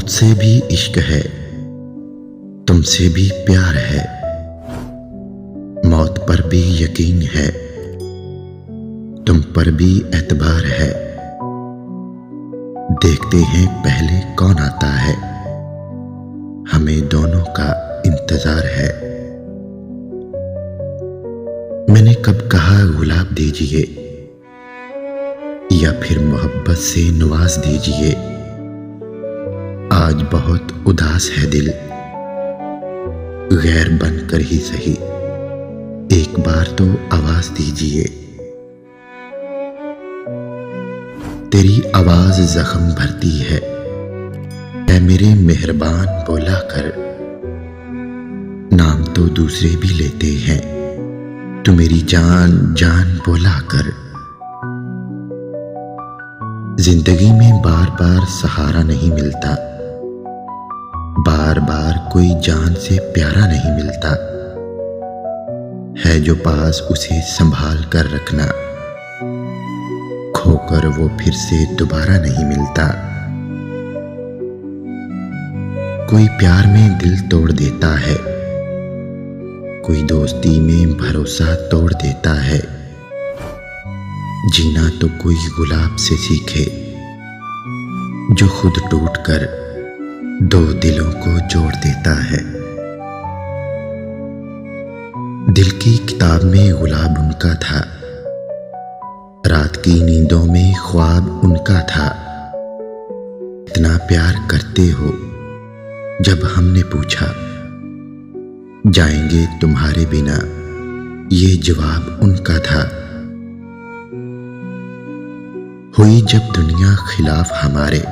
मुझसे भी इश्क है, तुमसे भी प्यार है, मौत पर भी यकीन है, तुम पर भी एतबार है। देखते हैं पहले कौन आता है, हमें दोनों का इंतजार है। मैंने कब कहा गुलाब दीजिए, या फिर मोहब्बत से नवाज दीजिए। आज बहुत उदास है दिल, गैर बनकर ही सही एक बार तो आवाज दीजिए। तेरी आवाज जख्म भरती है, ऐ मेरे मेहरबान बोला कर। नाम तो दूसरे भी लेते हैं, तू मेरी जान जान बोला कर। जिंदगी में बार बार सहारा नहीं मिलता, बार बार कोई जान से प्यारा नहीं मिलता। है जो पास उसे संभाल कर रखना, खोकर वो फिर से दोबारा नहीं मिलता। कोई प्यार में दिल तोड़ देता है, कोई दोस्ती में भरोसा तोड़ देता है। जीना तो कोई गुलाब से सीखे, जो खुद टूट कर दो दिलों को जोड़ देता है। दिल की किताब में गुलाब उनका था, रात की नींदों में ख्वाब उनका था। इतना प्यार करते हो, जब हमने पूछा जाएंगे तुम्हारे बिना, ये जवाब उनका था। हुई जब दुनिया खिलाफ हमारे,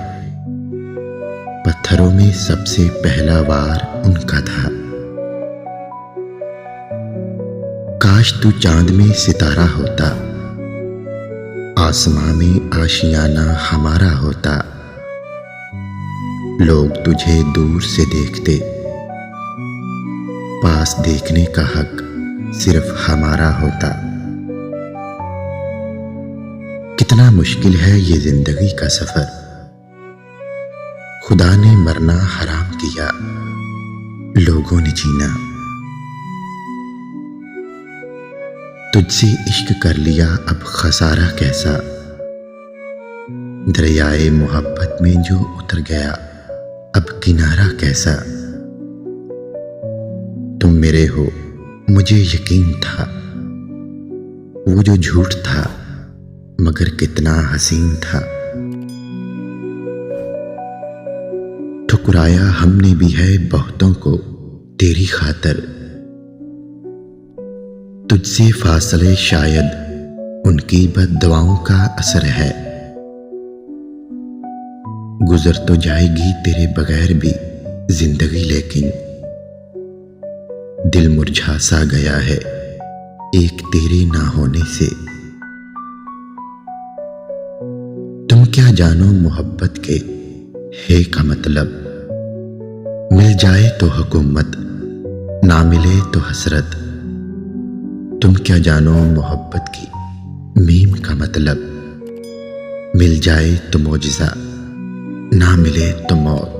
पत्थरों में सबसे पहला वार उनका था। काश तू चांद में सितारा होता, आसमां में आशियाना हमारा होता। लोग तुझे दूर से देखते, पास देखने का हक सिर्फ हमारा होता। कितना मुश्किल है ये जिंदगी का सफर, खुदा ने मरना हराम किया, लोगों ने जीना। तुझसे इश्क कर लिया अब खसारा कैसा, दरियाए मोहब्बत में जो उतर गया अब किनारा कैसा। तुम मेरे हो मुझे यकीन था, वो जो झूठ था मगर कितना हसीन था। ठुकराया हमने भी है बहुतों को तेरी खातिर, तुझसे फासले शायद उनकी बद्दुआओं का असर है। गुजर तो जाएगी तेरे बगैर भी जिंदगी, लेकिन दिल मुरझा सा गया है एक तेरे ना होने से। तुम क्या जानो मोहब्बत के है का मतलब, मिल जाए तो हुकूमत, ना मिले तो हसरत। तुम क्या जानो मोहब्बत की मीम का मतलब, मिल जाए तो मौजिज़ा, ना मिले तो मौत।